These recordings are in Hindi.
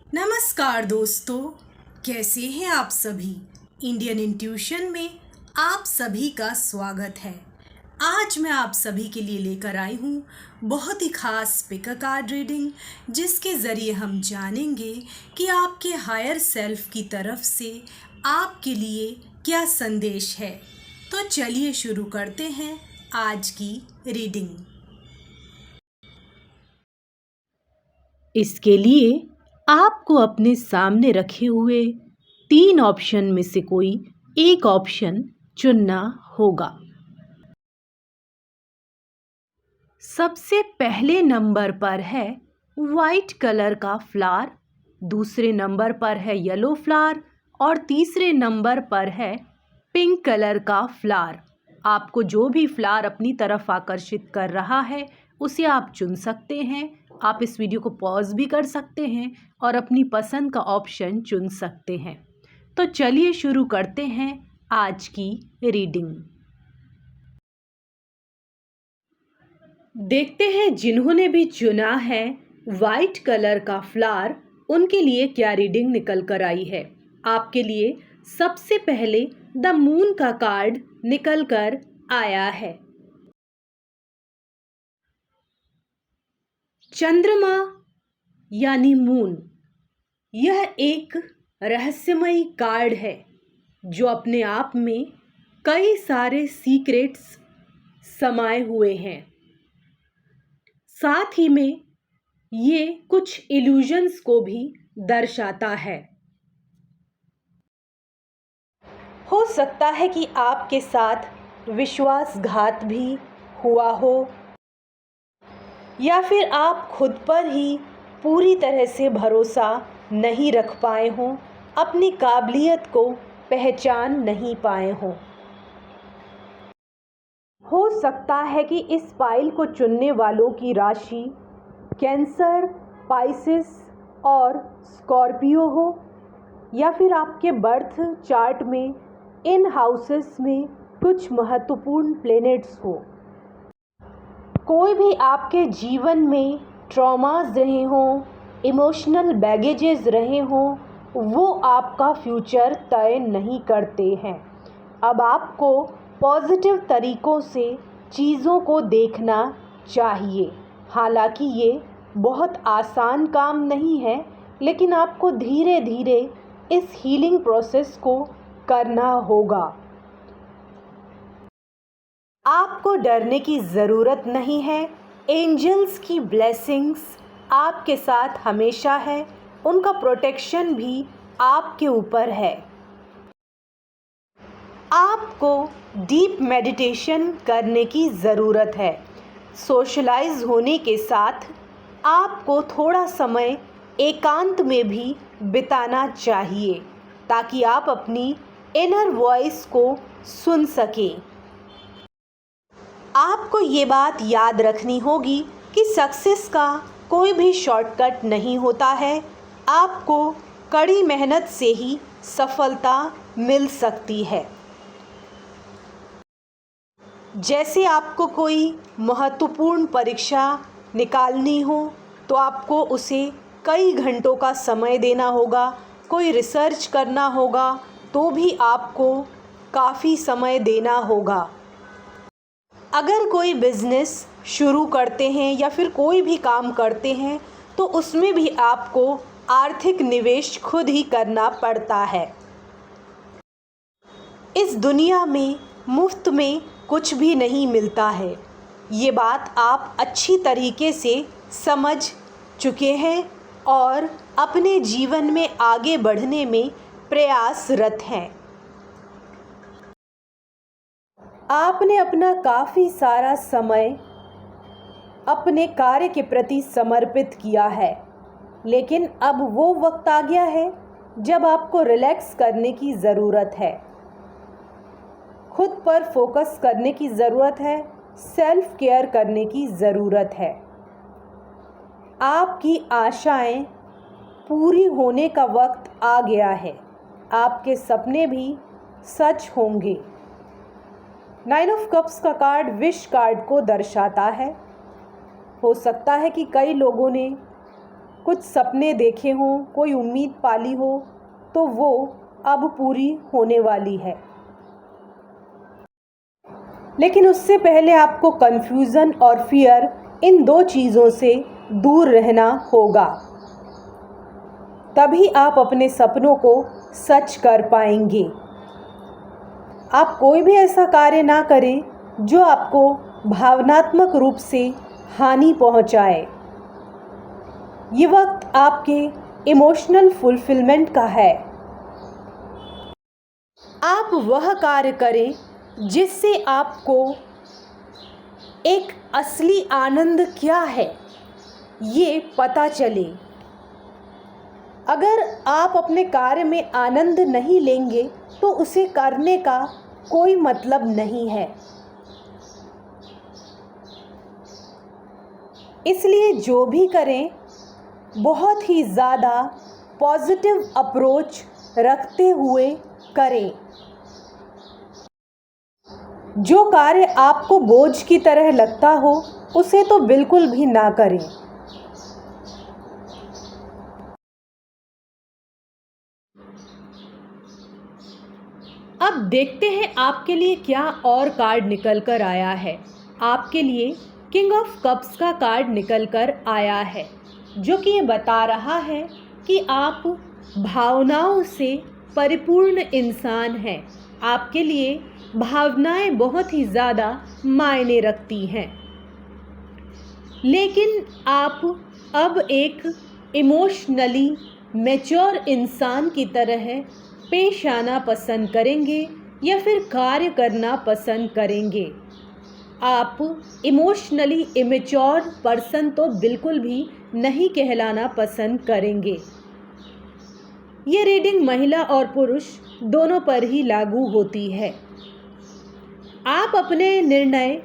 नमस्कार दोस्तों, कैसे हैं आप सभी। इंडियन इंट्यूशन में आप सभी का स्वागत है। आज मैं आप सभी के लिए लेकर आई हूँ बहुत ही खास पिक अ कार्ड रीडिंग, जिसके ज़रिए हम जानेंगे कि आपके हायर सेल्फ की तरफ से आपके लिए क्या संदेश है। तो चलिए शुरू करते हैं आज की रीडिंग। इसके लिए आपको अपने सामने रखे हुए 3 ऑप्शन में से कोई एक ऑप्शन चुनना होगा। सबसे पहले नंबर पर है वाइट कलर का फ्लावर, दूसरे नंबर पर है येलो फ्लावर और तीसरे नंबर पर है पिंक कलर का फ्लावर। आपको जो भी फ्लावर अपनी तरफ आकर्षित कर रहा है उसे आप चुन सकते हैं। आप इस वीडियो को पॉज भी कर सकते हैं और अपनी पसंद का ऑप्शन चुन सकते हैं। तो चलिए शुरू करते हैं आज की रीडिंग। देखते हैं जिन्होंने भी चुना है वाइट कलर का फ्लावर, उनके लिए क्या रीडिंग निकल कर आई है। आपके लिए सबसे पहले द मून का कार्ड निकल कर आया है। चंद्रमा यानी मून, यह एक रहस्यमयी कार्ड है जो अपने आप में कई सारे सीक्रेट्स समाये हुए हैं। साथ ही में ये कुछ इल्यूजन्स को भी दर्शाता है। हो सकता है कि आपके साथ विश्वासघात भी हुआ हो या फिर आप खुद पर ही पूरी तरह से भरोसा नहीं रख पाए हों, अपनी काबिलियत को पहचान नहीं पाए हों। हो सकता है कि इस फाइल को चुनने वालों की राशि कैंसर, पाइसिस और स्कॉर्पियो हो, या फिर आपके बर्थ चार्ट में इन हाउसेस में कुछ महत्वपूर्ण प्लैनेट्स हो। कोई भी आपके जीवन में ट्रॉमास रहे हों, इमोशनल बैगेजेस रहे हों, वो आपका फ्यूचर तय नहीं करते हैं। अब आपको पॉजिटिव तरीक़ों से चीज़ों को देखना चाहिए। हालांकि ये बहुत आसान काम नहीं है, लेकिन आपको धीरे धीरे इस हीलिंग प्रोसेस को करना होगा। आपको डरने की ज़रूरत नहीं है। एंजल्स की ब्लेसिंग्स आपके साथ हमेशा है, उनका प्रोटेक्शन भी आपके ऊपर है। आपको डीप मेडिटेशन करने की ज़रूरत है। सोशलाइज होने के साथ आपको थोड़ा समय एकांत में भी बिताना चाहिए ताकि आप अपनी इनर वॉइस को सुन सकें। आपको ये बात याद रखनी होगी कि सक्सेस का कोई भी शॉर्टकट नहीं होता है। आपको कड़ी मेहनत से ही सफलता मिल सकती है। जैसे आपको कोई महत्वपूर्ण परीक्षा निकालनी हो तो आपको उसे कई घंटों का समय देना होगा। कोई रिसर्च करना होगा तो भी आपको काफ़ी समय देना होगा। अगर कोई बिज़नेस शुरू करते हैं या फिर कोई भी काम करते हैं तो उसमें भी आपको आर्थिक निवेश खुद ही करना पड़ता है। इस दुनिया में मुफ्त में कुछ भी नहीं मिलता है। ये बात आप अच्छी तरीके से समझ चुके हैं और अपने जीवन में आगे बढ़ने में प्रयासरत हैं। आपने अपना काफ़ी सारा समय अपने कार्य के प्रति समर्पित किया है, लेकिन अब वो वक्त आ गया है जब आपको रिलैक्स करने की ज़रूरत है, खुद पर फोकस करने की ज़रूरत है, सेल्फ केयर करने की ज़रूरत है। आपकी आशाएं पूरी होने का वक्त आ गया है। आपके सपने भी सच होंगे। 9 ऑफ कप्स का कार्ड विश कार्ड को दर्शाता है। हो सकता है कि कई लोगों ने कुछ सपने देखे हों, कोई उम्मीद पाली हो, तो वो अब पूरी होने वाली है। लेकिन उससे पहले आपको कन्फ्यूज़न और फियर, इन दो चीज़ों से दूर रहना होगा। तभी आप अपने सपनों को सच कर पाएंगे। आप कोई भी ऐसा कार्य ना करें जो आपको भावनात्मक रूप से हानि पहुंचाए। ये वक्त आपके इमोशनल फुलफिलमेंट का है। आप वह कार्य करें जिससे आपको एक असली आनंद क्या है ये पता चले। अगर आप अपने कार्य में आनंद नहीं लेंगे तो उसे करने का कोई मतलब नहीं है। इसलिए जो भी करें बहुत ही ज़्यादा पॉजिटिव अप्रोच रखते हुए करें। जो कार्य आपको बोझ की तरह लगता हो उसे तो बिल्कुल भी ना करें। अब देखते हैं आपके लिए क्या और कार्ड निकल कर आया है। आपके लिए किंग ऑफ कप्स का कार्ड निकल कर आया है, जो कि ये बता रहा है कि आप भावनाओं से परिपूर्ण इंसान हैं। आपके लिए भावनाएं बहुत ही ज़्यादा मायने रखती हैं, लेकिन आप अब एक इमोशनली मैच्योर इंसान की तरह पेश आना पसंद करेंगे या फिर कार्य करना पसंद करेंगे। आप इमोशनली इमेच्योर पर्सन तो बिल्कुल भी नहीं कहलाना पसंद करेंगे। ये रीडिंग महिला और पुरुष दोनों पर ही लागू होती है। आप अपने निर्णय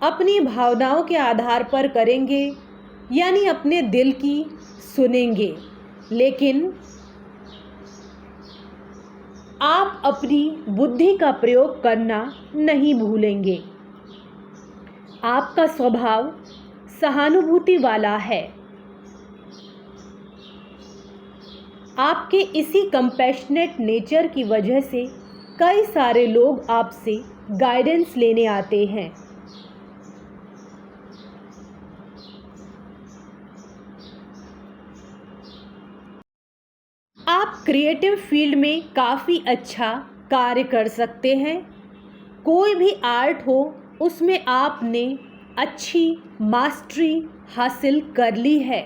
अपनी भावनाओं के आधार पर करेंगे, यानी अपने दिल की सुनेंगे, लेकिन आप अपनी बुद्धि का प्रयोग करना नहीं भूलेंगे। आपका स्वभाव सहानुभूति वाला है। आपके इसी कंपैशनेट नेचर की वजह से कई सारे लोग आपसे गाइडेंस लेने आते हैं। आप क्रिएटिव फील्ड में काफ़ी अच्छा कार्य कर सकते हैं। कोई भी आर्ट हो उसमें आपने अच्छी मास्टरी हासिल कर ली है।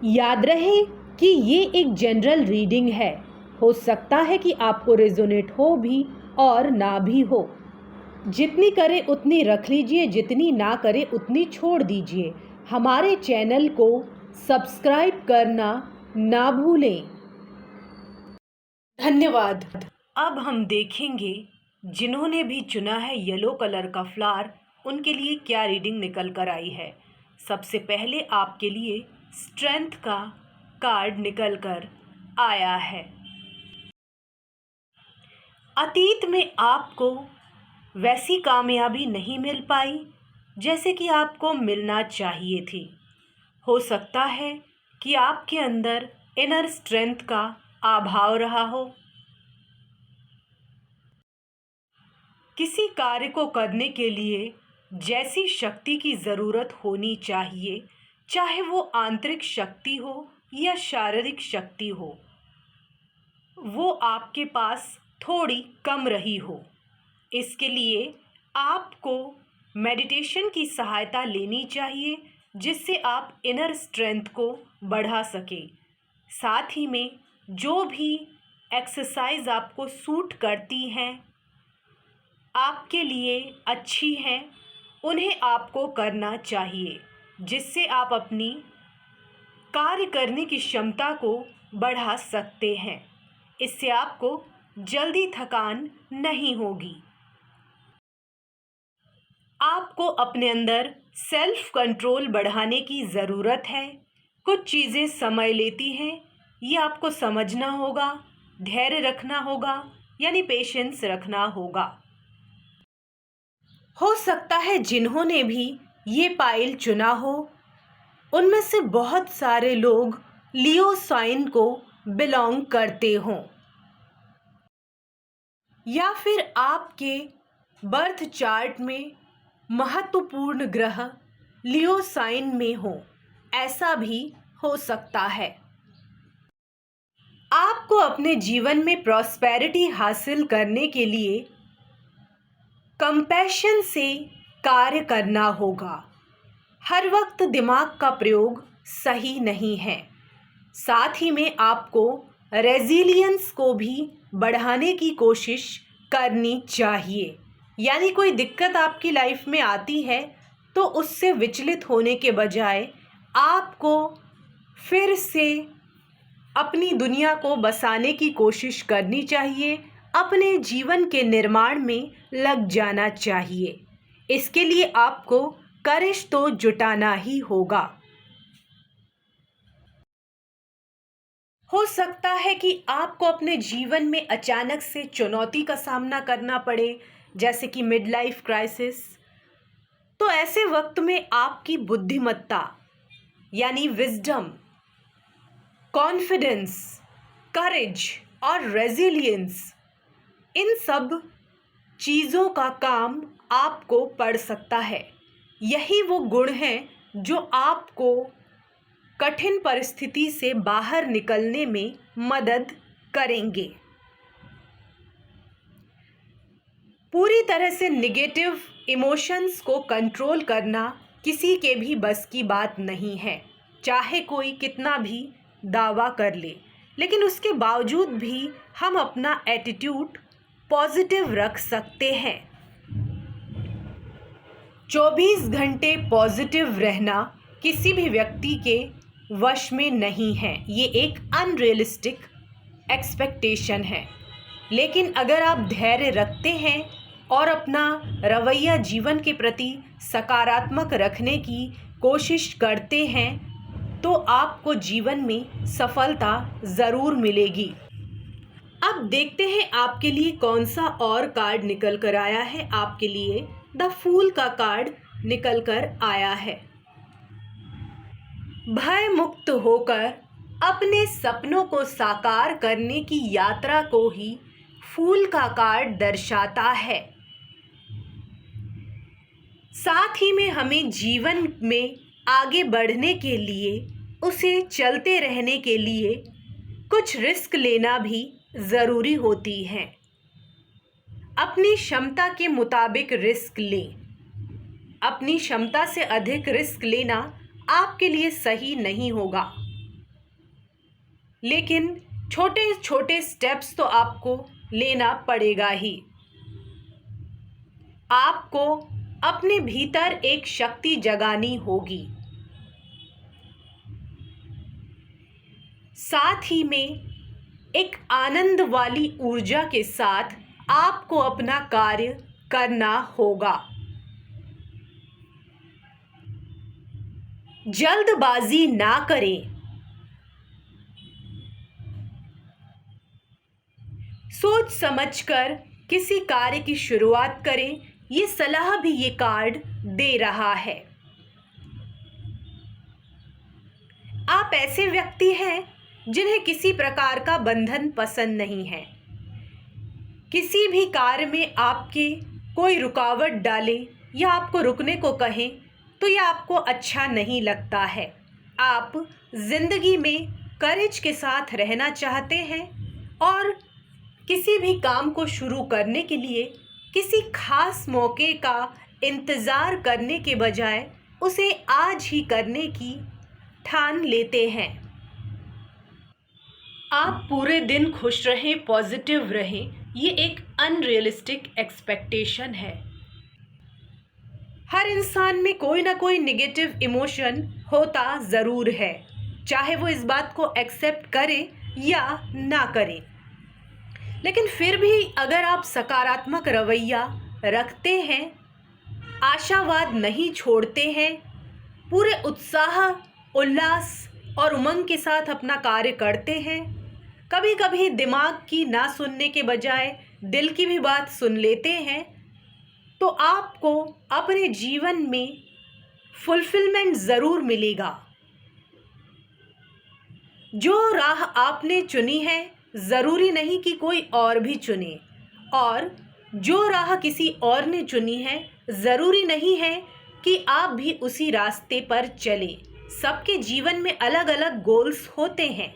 याद रहे कि ये एक जनरल रीडिंग है। हो सकता है कि आपको रेजोनेट हो भी और ना भी हो। जितनी करे उतनी रख लीजिए, जितनी ना करे उतनी छोड़ दीजिए। हमारे चैनल को सब्सक्राइब करना ना भूलें। धन्यवाद। अब हम देखेंगे जिन्होंने भी चुना है येलो कलर का फ्लावर, उनके लिए क्या रीडिंग निकल कर आई है। सबसे पहले आपके लिए स्ट्रेंथ का कार्ड निकल कर आया है। अतीत में आपको वैसी कामयाबी नहीं मिल पाई जैसे कि आपको मिलना चाहिए थी। हो सकता है कि आपके अंदर इनर स्ट्रेंथ का अभाव रहा हो। किसी कार्य को करने के लिए जैसी शक्ति की ज़रूरत होनी चाहिए, चाहे वो आंतरिक शक्ति हो या शारीरिक शक्ति हो, वो आपके पास थोड़ी कम रही हो। इसके लिए आपको मेडिटेशन की सहायता लेनी चाहिए, जिससे आप इनर स्ट्रेंथ को बढ़ा सके। साथ ही में जो भी एक्सरसाइज आपको सूट करती हैं, आपके लिए अच्छी हैं, उन्हें आपको करना चाहिए, जिससे आप अपनी कार्य करने की क्षमता को बढ़ा सकते हैं। इससे आपको जल्दी थकान नहीं होगी। आपको अपने अंदर सेल्फ कंट्रोल बढ़ाने की ज़रूरत है। कुछ चीज़ें समय लेती हैं, ये आपको समझना होगा, धैर्य रखना होगा, यानी पेशेंस रखना होगा। हो सकता है जिन्होंने भी ये पाइल चुना हो उनमें से बहुत सारे लोग लियो साइन को बिलोंग करते हों, या फिर आपके बर्थ चार्ट में महत्वपूर्ण ग्रह लियो साइन में हो, ऐसा भी हो सकता है। आपको अपने जीवन में प्रॉस्पेरिटी हासिल करने के लिए कंपैशन से कार्य करना होगा। हर वक्त दिमाग का प्रयोग सही नहीं है। साथ ही में आपको रेजिलियंस को भी बढ़ाने की कोशिश करनी चाहिए। यानी कोई दिक्कत आपकी लाइफ में आती है तो उससे विचलित होने के बजाय आपको फिर से अपनी दुनिया को बसाने की कोशिश करनी चाहिए, अपने जीवन के निर्माण में लग जाना चाहिए। इसके लिए आपको करेज तो जुटाना ही होगा। हो सकता है कि आपको अपने जीवन में अचानक से चुनौती का सामना करना पड़े, जैसे कि मिड लाइफ क्राइसिस। तो ऐसे वक्त में आपकी बुद्धिमत्ता यानी विजडम, कॉन्फिडेंस, करेज और रेजिलियंस, इन सब चीज़ों का काम आपको पड़ सकता है। यही वो गुण हैं जो आपको कठिन परिस्थिति से बाहर निकलने में मदद करेंगे। पूरी तरह से निगेटिव इमोशंस को कंट्रोल करना किसी के भी बस की बात नहीं है, चाहे कोई कितना भी दावा कर ले। लेकिन उसके बावजूद भी हम अपना एटीट्यूड पॉजिटिव रख सकते हैं। 24 घंटे पॉजिटिव रहना किसी भी व्यक्ति के वश में नहीं है। ये एक अनरियलिस्टिक एक्सपेक्टेशन है। लेकिन अगर आप धैर्य रखते हैं और अपना रवैया जीवन के प्रति सकारात्मक रखने की कोशिश करते हैं तो आपको जीवन में सफलता ज़रूर मिलेगी। अब देखते हैं आपके लिए कौन सा और कार्ड निकल कर आया है। आपके लिए द फूल का कार्ड निकल कर आया है। भय मुक्त होकर अपने सपनों को साकार करने की यात्रा को ही फूल का कार्ड दर्शाता है। साथ ही में हमें जीवन में आगे बढ़ने के लिए, उसे चलते रहने के लिए कुछ रिस्क लेना भी ज़रूरी होती है। अपनी क्षमता के मुताबिक रिस्क लें। अपनी क्षमता से अधिक रिस्क लेना आपके लिए सही नहीं होगा, लेकिन छोटे छोटे स्टेप्स तो आपको लेना पड़ेगा ही। आपको अपने भीतर एक शक्ति जगानी होगी। साथ ही में एक आनंद वाली ऊर्जा के साथ आपको अपना कार्य करना होगा। जल्दबाजी ना करें। सोच समझकर किसी कार्य की शुरुआत करें। ये सलाह भी ये कार्ड दे रहा है। आप ऐसे व्यक्ति हैं जिन्हें किसी प्रकार का बंधन पसंद नहीं है। किसी भी कार्य में आपके कोई रुकावट डाले या आपको रुकने को कहें तो यह आपको अच्छा नहीं लगता है। आप जिंदगी में करेज के साथ रहना चाहते हैं और किसी भी काम को शुरू करने के लिए किसी खास मौके का इंतज़ार करने के बजाय उसे आज ही करने की ठान लेते हैं। आप पूरे दिन खुश रहें, पॉजिटिव रहें, ये एक अनरियलिस्टिक एक्सपेक्टेशन है। हर इंसान में कोई ना कोई नेगेटिव इमोशन होता ज़रूर है, चाहे वो इस बात को एक्सेप्ट करे या ना करे। लेकिन फिर भी अगर आप सकारात्मक रवैया रखते हैं, आशावाद नहीं छोड़ते हैं, पूरे उत्साह, उल्लास और उमंग के साथ अपना कार्य करते हैं, कभी कभी दिमाग की ना सुनने के बजाय दिल की भी बात सुन लेते हैं, तो आपको अपने जीवन में फुलफिलमेंट ज़रूर मिलेगा। जो राह आपने चुनी है ज़रूरी नहीं कि कोई और भी चुने, और जो राह किसी और ने चुनी है ज़रूरी नहीं है कि आप भी उसी रास्ते पर चलें। सबके जीवन में अलग अलग गोल्स होते हैं,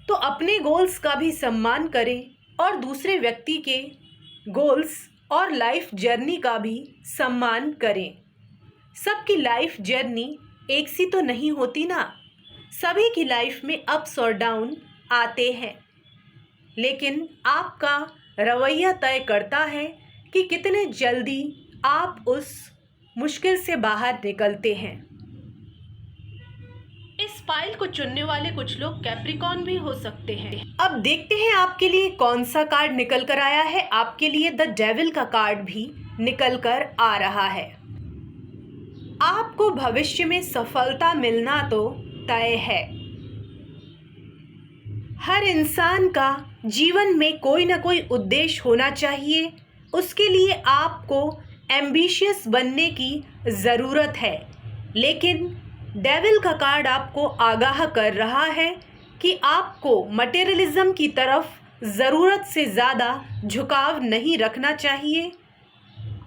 तो अपने गोल्स का भी सम्मान करें और दूसरे व्यक्ति के गोल्स और लाइफ जर्नी का भी सम्मान करें। सबकी लाइफ जर्नी एक सी तो नहीं होती ना, सभी की लाइफ में अप्स और डाउन आते हैं, लेकिन आपका रवैया तय करता है कि कितने जल्दी आप उस मुश्किल से बाहर निकलते हैं। इस फाइल को चुनने वाले कुछ लोग कैप्रिकॉर्न भी हो सकते हैं। अब देखते हैं आपके लिए कौन सा कार्ड निकल कर आया है। आपके लिए द डेविल का कार्ड भी निकल कर आ रहा है। आपको भविष्य में सफलता मिलना तो तय है। हर इंसान का जीवन में कोई ना कोई उद्देश्य होना चाहिए, उसके लिए आपको एम्बिशियस बनने की ज़रूरत है। लेकिन डेविल का कार्ड आपको आगाह कर रहा है कि आपको मटेरियलिज्म की तरफ ज़रूरत से ज़्यादा झुकाव नहीं रखना चाहिए।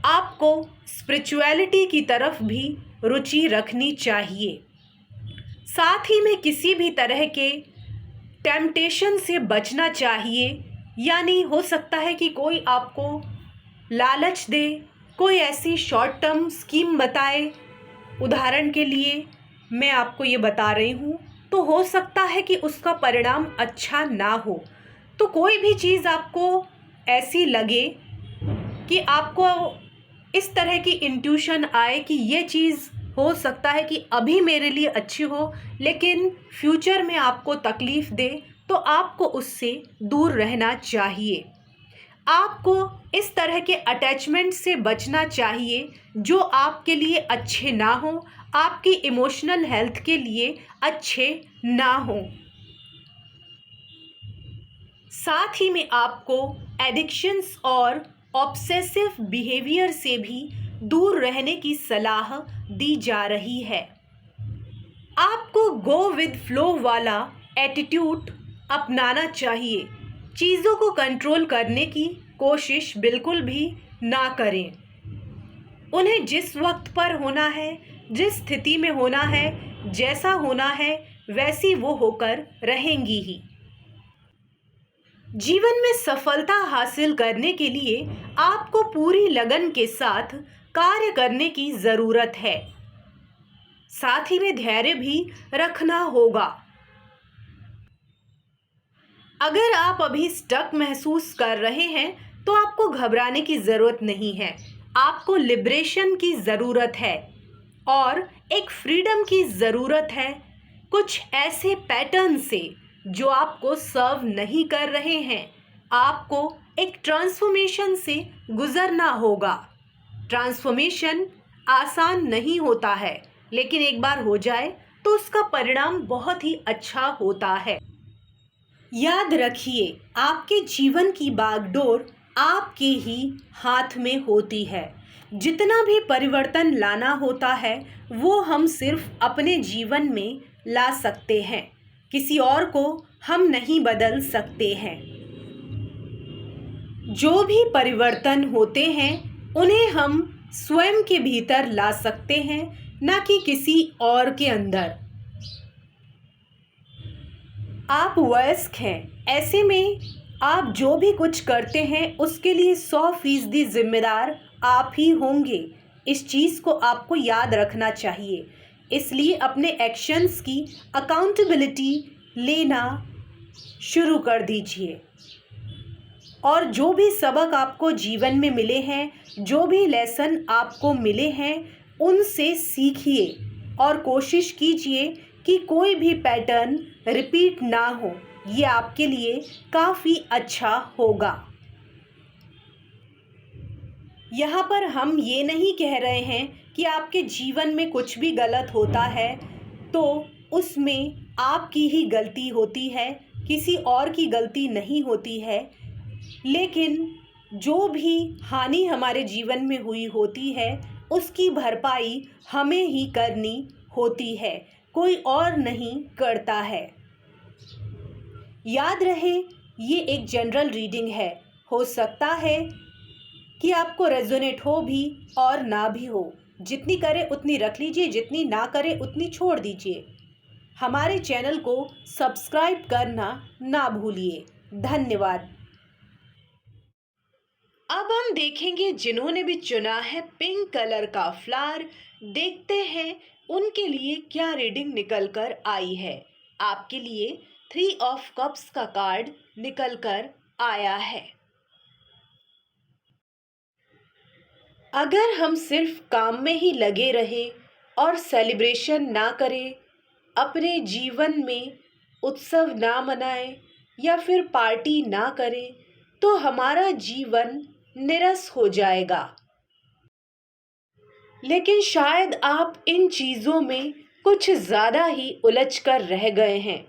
आपको स्पिरिचुअलिटी की तरफ भी रुचि रखनी चाहिए। साथ ही में किसी भी तरह के टेम्पटेशन से बचना चाहिए। यानी हो सकता है कि कोई आपको लालच दे, कोई ऐसी शॉर्ट टर्म स्कीम बताए। उदाहरण के लिए मैं आपको ये बता रही हूँ, तो हो सकता है कि उसका परिणाम अच्छा ना हो। तो कोई भी चीज़ आपको ऐसी लगे कि आपको इस तरह की इंट्यूशन आए कि ये चीज़ हो सकता है कि अभी मेरे लिए अच्छी हो, लेकिन फ्यूचर में आपको तकलीफ़ दे, तो आपको उससे दूर रहना चाहिए। आपको इस तरह के अटैचमेंट से बचना चाहिए जो आपके लिए अच्छे ना हो, आपकी इमोशनल हेल्थ के लिए अच्छे ना हो। साथ ही में आपको एडिक्शंस और ऑब्सेसिव बिहेवियर से भी दूर रहने की सलाह दी जा रही है। आपको गो विद फ्लो वाला एटीट्यूड अपनाना चाहिए। चीज़ों को कंट्रोल करने की कोशिश बिल्कुल भी ना करें। उन्हें जिस वक्त पर होना है, जिस स्थिति में होना है, जैसा होना है, वैसी वो होकर रहेंगी ही। जीवन में सफलता हासिल करने के लिए आपको पूरी लगन के साथ कार्य करने की ज़रूरत है। साथ ही में धैर्य भी रखना होगा। अगर आप अभी स्टक महसूस कर रहे हैं तो आपको घबराने की ज़रूरत नहीं है। आपको लिबरेशन की ज़रूरत है और एक फ्रीडम की ज़रूरत है, कुछ ऐसे पैटर्न से जो आपको सर्व नहीं कर रहे हैं। आपको एक ट्रांसफॉर्मेशन से गुज़रना होगा। ट्रांसफॉर्मेशन आसान नहीं होता है, लेकिन एक बार हो जाए तो उसका परिणाम बहुत ही अच्छा होता है। याद रखिए, आपके जीवन की बागडोर आपके ही हाथ में होती है। जितना भी परिवर्तन लाना होता है वो हम सिर्फ अपने जीवन में ला सकते हैं, किसी और को हम नहीं बदल सकते हैं। जो भी परिवर्तन होते हैं उन्हें हम स्वयं के भीतर ला सकते हैं, ना कि किसी और के अंदर। आप वयस्क हैं, ऐसे में आप जो भी कुछ करते हैं उसके लिए 100% जिम्मेदार आप ही होंगे। इस चीज़ को आपको याद रखना चाहिए। इसलिए अपने एक्शंस की अकाउंटेबिलिटी लेना शुरू कर दीजिए। और जो भी सबक आपको जीवन में मिले हैं, जो भी लेसन आपको मिले हैं, उनसे सीखिए और कोशिश कीजिए कि कोई भी पैटर्न रिपीट ना हो। ये आपके लिए काफ़ी अच्छा होगा। यहाँ पर हम ये नहीं कह रहे हैं कि आपके जीवन में कुछ भी गलत होता है तो उसमें आपकी ही गलती होती है, किसी और की गलती नहीं होती है। लेकिन जो भी हानि हमारे जीवन में हुई होती है उसकी भरपाई हमें ही करनी होती है, कोई और नहीं करता है। याद रहे, ये एक जनरल रीडिंग है। हो सकता है कि आपको रेजोनेट हो भी और ना भी हो। जितनी करे उतनी रख लीजिए, जितनी ना करे उतनी छोड़ दीजिए। हमारे चैनल को सब्सक्राइब करना ना भूलिए। धन्यवाद। अब हम देखेंगे जिन्होंने भी चुना है पिंक कलर का फ्लावर, देखते हैं उनके लिए क्या रीडिंग निकल कर आई है। आपके लिए 3 ऑफ कप्स का कार्ड निकल कर आया है। अगर हम सिर्फ काम में ही लगे रहे और सेलिब्रेशन ना करें, अपने जीवन में उत्सव ना मनाएं या फिर पार्टी ना करें, तो हमारा जीवन निरस हो जाएगा। लेकिन शायद आप इन चीज़ों में कुछ ज़्यादा ही उलझ कर रह गए हैं।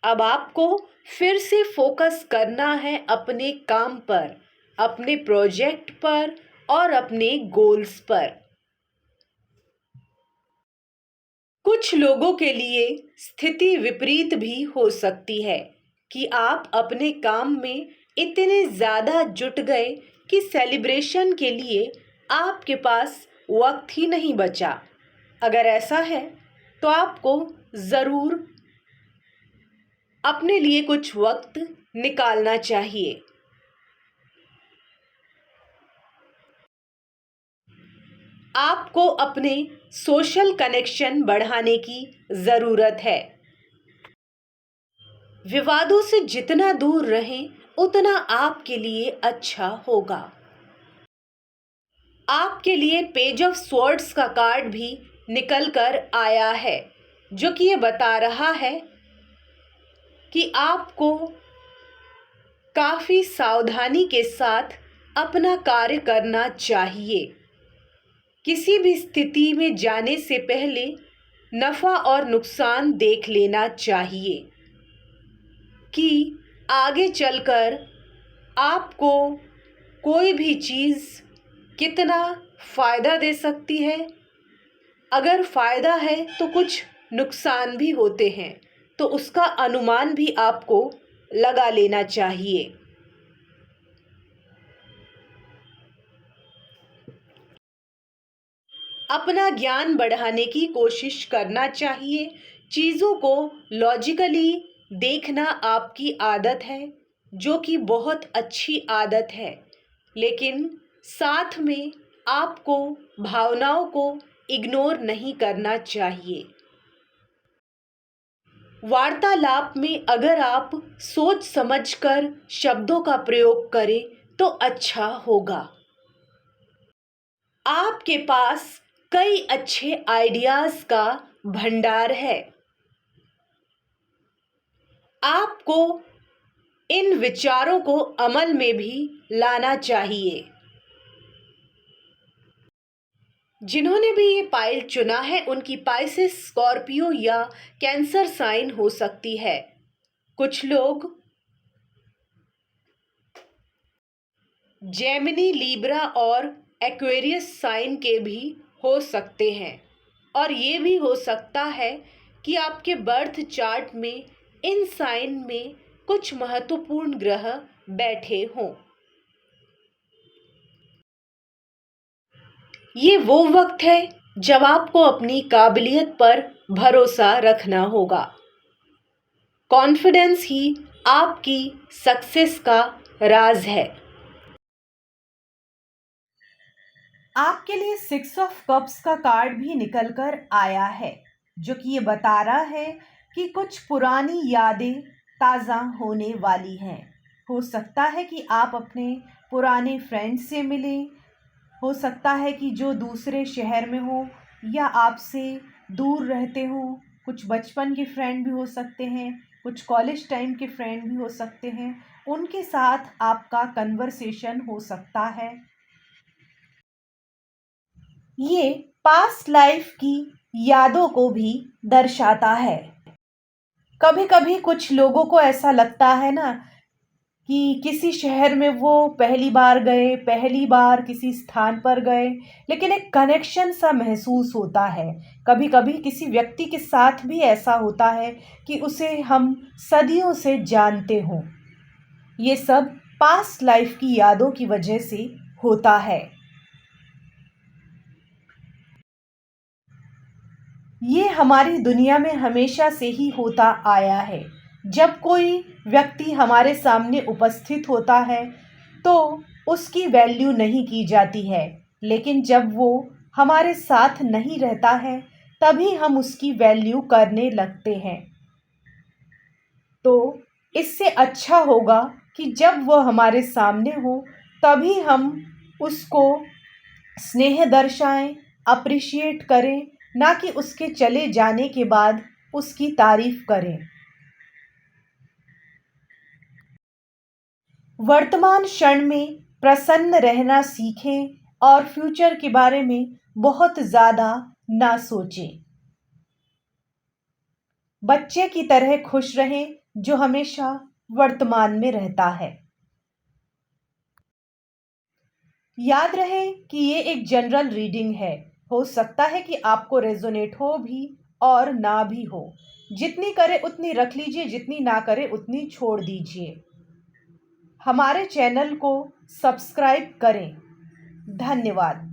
अब आपको फिर से फोकस करना है अपने काम पर, अपने प्रोजेक्ट पर और अपने गोल्स पर। कुछ लोगों के लिए स्थिति विपरीत भी हो सकती है कि आप अपने काम में इतने ज़्यादा जुट गए कि सेलिब्रेशन के लिए आपके पास वक्त ही नहीं बचा। अगर ऐसा है तो आपको ज़रूर अपने लिए कुछ वक्त निकालना चाहिए। आपको अपने सोशल कनेक्शन बढ़ाने की ज़रूरत है। विवादों से जितना दूर रहें उतना आपके लिए अच्छा होगा। आपके लिए पेज ऑफ स्वॉर्ड्स का कार्ड भी निकल कर आया है, जो कि ये बता रहा है कि आपको काफ़ी सावधानी के साथ अपना कार्य करना चाहिए। किसी भी स्थिति में जाने से पहले नफ़ा और नुकसान देख लेना चाहिए कि आगे चलकर आपको कोई भी चीज़ कितना फ़ायदा दे सकती है। अगर फ़ायदा है तो कुछ नुकसान भी होते हैं, तो उसका अनुमान भी आपको लगा लेना चाहिए। अपना ज्ञान बढ़ाने की कोशिश करना चाहिए। चीज़ों को लॉजिकली देखना आपकी आदत है, जो कि बहुत अच्छी आदत है, लेकिन साथ में आपको भावनाओं को इग्नोर नहीं करना चाहिए। वार्तालाप में अगर आप सोच समझकर शब्दों का प्रयोग करें तो अच्छा होगा। आपके पास कई अच्छे आइडियाज़ का भंडार है। आपको इन विचारों को अमल में भी लाना चाहिए। जिन्होंने भी ये पाइल चुना है उनकी पाइसेस, स्कॉर्पियो या कैंसर साइन हो सकती है। कुछ लोग जेमिनी, लीब्रा और एक्वेरियस साइन के भी हो सकते हैं, और ये भी हो सकता है कि आपके बर्थ चार्ट में इन साइन में कुछ महत्वपूर्ण ग्रह बैठे हों। ये वो वक्त है जब आपको अपनी काबिलियत पर भरोसा रखना होगा। कॉन्फिडेंस ही आपकी सक्सेस का राज है। आपके लिए 6 ऑफ कप्स का कार्ड भी निकल कर आया है, जो कि ये बता रहा है कि कुछ पुरानी यादें ताज़ा होने वाली हैं। हो सकता है कि आप अपने पुराने फ्रेंड से मिलें, हो सकता है कि जो दूसरे शहर में हो या आपसे दूर रहते हो। कुछ बचपन के फ्रेंड भी हो सकते हैं, कुछ कॉलेज टाइम के फ्रेंड भी हो सकते हैं। उनके साथ आपका कन्वर्सेशन हो सकता है। ये पास्ट लाइफ की यादों को भी दर्शाता है। कभी कभी कुछ लोगों को ऐसा लगता है ना कि किसी शहर में वो पहली बार गए, पहली बार किसी स्थान पर गए, लेकिन एक कनेक्शन सा महसूस होता है। कभी-कभी किसी व्यक्ति के साथ भी ऐसा होता है कि उसे हम सदियों से जानते हों। ये सब पास्ट लाइफ की यादों की वजह से होता है। ये हमारी दुनिया में हमेशा से ही होता आया है। जब कोई व्यक्ति हमारे सामने उपस्थित होता है, तो उसकी वैल्यू नहीं की जाती है, लेकिन जब वो हमारे साथ नहीं रहता है, तभी हम उसकी वैल्यू करने लगते हैं। तो इससे अच्छा होगा कि जब वह हमारे सामने हो, तभी हम उसको स्नेह दर्शाएं, अप्रिशिएट करें, ना कि उसके चले जाने के बाद उसकी तारीफ करें। वर्तमान क्षण में प्रसन्न रहना सीखें और फ्यूचर के बारे में बहुत ज़्यादा ना सोचें। बच्चे की तरह खुश रहें जो हमेशा वर्तमान में रहता है। याद रहे कि ये एक जनरल रीडिंग है। हो सकता है कि आपको रेजोनेट हो भी और ना भी हो। जितनी करे उतनी रख लीजिए, जितनी ना करे उतनी छोड़ दीजिए। हमारे चैनल को सब्सक्राइब करें। धन्यवाद।